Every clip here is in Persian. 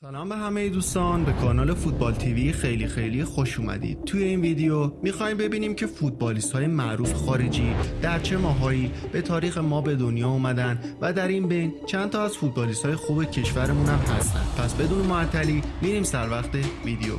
سلام به همه دوستان، به کانال فوتبال تیوی خیلی خوش اومدید. توی این ویدیو میخوایم ببینیم که فوتبالیست های معروف خارجی در چه ماهایی به تاریخ ما به دنیا اومدن و در این بین چند تا از فوتبالیست های خوب کشورمون هم هستن. پس بدون معطلی میریم سر وقت ویدیو.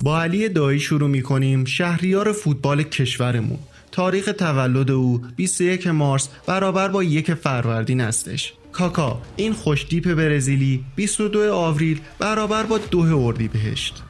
با علی دایی شروع میکنیم، شهریار فوتبال کشورمون. تاریخ تولد او 21 مارس برابر با 1 فروردین هستش. کاکا، این خوشتیپ برزیلی 22 آوریل برابر با 2 اردیبهشت.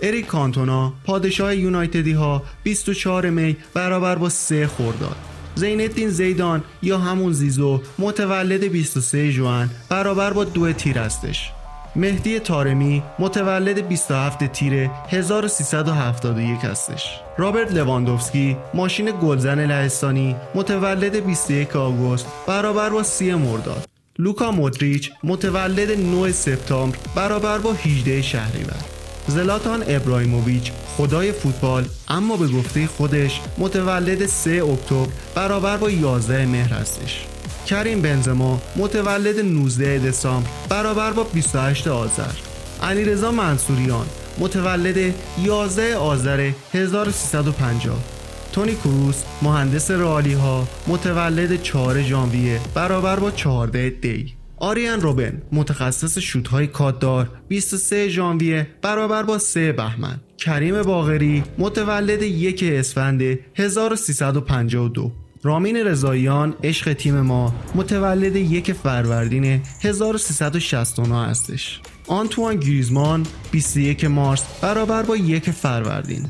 اریک کانتونا، پادشاه یونایتدی ها 24 می برابر با 3 خرداد. زین‌الدین زیدان یا همون زیزو متولد 23 ژوئن برابر با 2 تیر هستش. مهدی طارمی متولد 27 تیر 1371 هستش. رابرت لواندوفسکی ماشین گلزن لهستانی متولد 21 آگوست برابر با 30 مرداد. لوکا مودریچ متولد 9 سپتامبر برابر با 18 شهریور. زلاتان ابراهیموویچ خدای فوتبال اما به گفته خودش متولد 3 اکتبر برابر با 11 مهر هستش. کریم بنزما متولد 19 دسامبر برابر با 28 آذر. علیرضا منصوریان متولد 11 آذر 1350. تونی کروس مهندس رئالی ها متولد 4 ژانویه برابر با 14 دی. آریان روبن متخصص شوت های کاتدار 23 ژانویه برابر با 3 بهمن. کریم باقری متولد 1 اسفند 1352. رامین رضاییان عشق تیم ما متولد 1 فروردین 1369 هستش. آنتوان گریزمان 21 مارس برابر با 1 فروردین.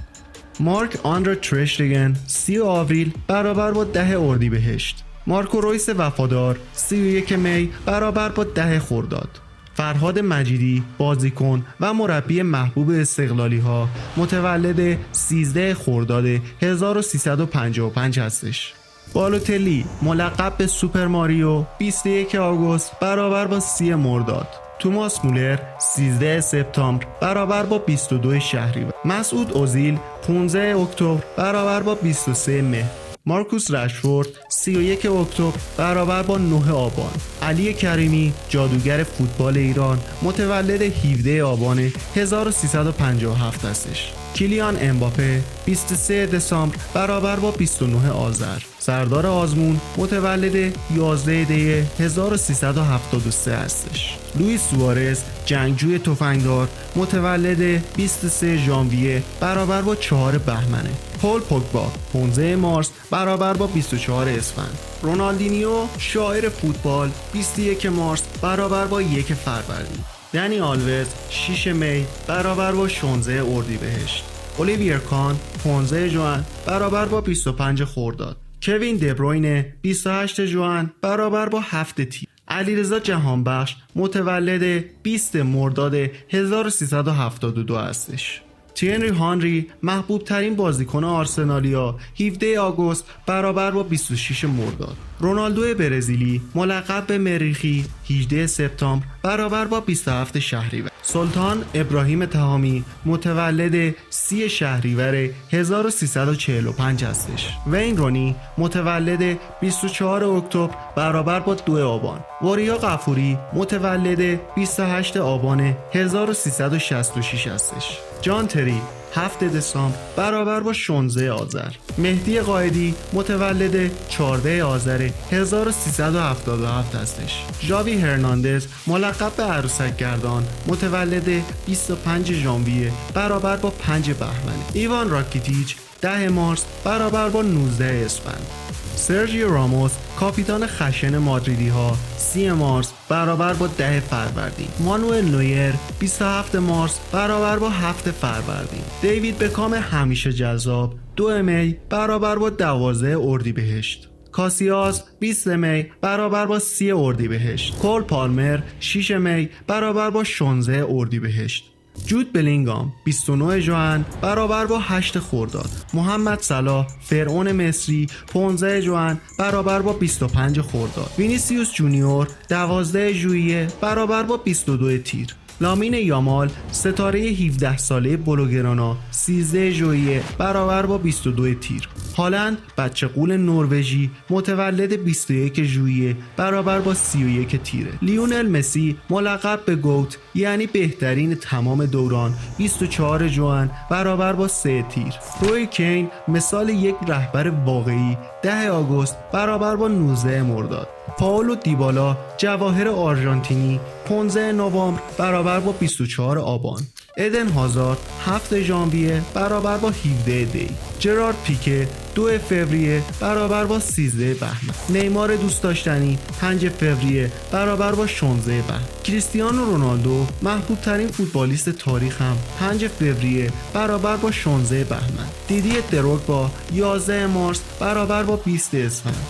مارک آندره ترشتگن 30 آوریل برابر با 10 اردیبهشت. مارکو رویس وفادار 31 می برابر با 10 خرداد. فرهاد مجیدی بازیکن و مربی محبوب استقلالی ها متولد 13 خرداد 1355 هستش. بالوتلی ملقب به سوپر ماریو 21 آگوست برابر با 30 مرداد. توماس مولر 13 سپتامبر برابر با 22 شهریور. مسعود اوزیل 15 اکتبر برابر با 23 مهر. مارکوس رشفورد 31 اکتبر برابر با 9 آبان. علی کریمی جادوگر فوتبال ایران متولد 17 آبان 1357 هستش. کیلیان امباپه 23 دسامبر برابر با 29 آذر. سردار آزمون متولد 11 دی 1373 هستش. لوئیس سوارز جنگجوی تفنگدار متولد 23 ژانویه برابر با 4 بهمنه. پول پوگبا 15 مارس برابر با 24 اسفند. رونالدینیو شاعر فوتبال 21 مارس برابر با 1 فروردین. دنی آلوز 6 می برابر با 16 اردیبهشت. الیویر کان 15 ژوئن برابر با 25 خرداد. کوین دبروینه 28 ژوئن برابر با 7 تیر. علیرضا جهانبخش متولد 20 مرداد 1372 هستش. تیرنی هانری محبوب ترین بازیکن آرسنالیا 17 آگوست برابر با 26 مرداد. رونالدو برزیلی ملقب به مریخی 18 سپتامبر برابر با 27 شهریور. سلطان ابراهیم تهامی متولد 30 شهریور 1345 هستش. وین رونی متولد 24 اکتبر برابر با 2 آبان. وریا غفوری متولد 28 آبان 1366 هستش. جان تری 7 دسامبر برابر با 16 آذر. مهدی قائدی متولد 14 آذر 1377 هستش. ژاوی هرناندز ملقب به عروسک گردان متولد 25 ژانویه برابر با 5 بهمن. ایوان راکیتیچ 10 مارس برابر با 19 اسفند. سرژیو راموس کاپیتان خشن مادریدی ها 30 مارس برابر با 10 فروردین. مانوئل نویر 27 مارس برابر با 7 فروردین. دیوید بکام همیشه جذاب 2 می برابر با 12 اردیبهشت. کاسیاس 20 می برابر با 30 اردیبهشت. کول پالمر 6 می برابر با 16 اردیبهشت. جود بلینگام 29 ژوئن برابر با 8 خرداد. محمد صلاح فرعون مصری 15 ژوئن برابر با 25 خرداد. وینیسیوس جونیور 12 ژوئیه برابر با 22 تیر. لامین یامال ستاره 17 ساله بلوگرانا 13 ژوئیه برابر با 22 تیر. هالند بچه قول نروژی متولد 21 ژوئیه برابر با 31 تیره. لیونل مسی ملقب به گوت یعنی بهترین تمام دوران 24 ژوئن برابر با 3 تیر. روی کین مثال یک رهبر واقعی 10 آگوست برابر با 19 مرداد. پائولو دیبالا جواهر آرژانتینی 15 نوامبر برابر با 24 آبان. ادن هازارد 7 ژانویه برابر با 17 دی. جرارد پیکه 2 فوریه برابر با 13 بهمن. نیمار دوست داشتنی 5 فوریه برابر با 16 بهمن. کریستیانو رونالدو محبوب ترین فوتبالیست تاریخ هم 5 فوریه برابر با 16 بهمن. دیدی دروگبا 11 مارس برابر با 20 اسفند.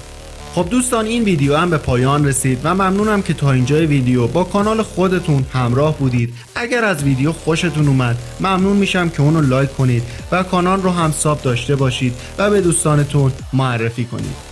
خب دوستان این ویدیو هم به پایان رسید و ممنونم که تا اینجای ویدیو با کانال خودتون همراه بودید. اگر از ویدیو خوشتون اومد ممنون میشم که اونو لایک کنید و کانال رو هم ساب داشته باشید و به دوستانتون معرفی کنید.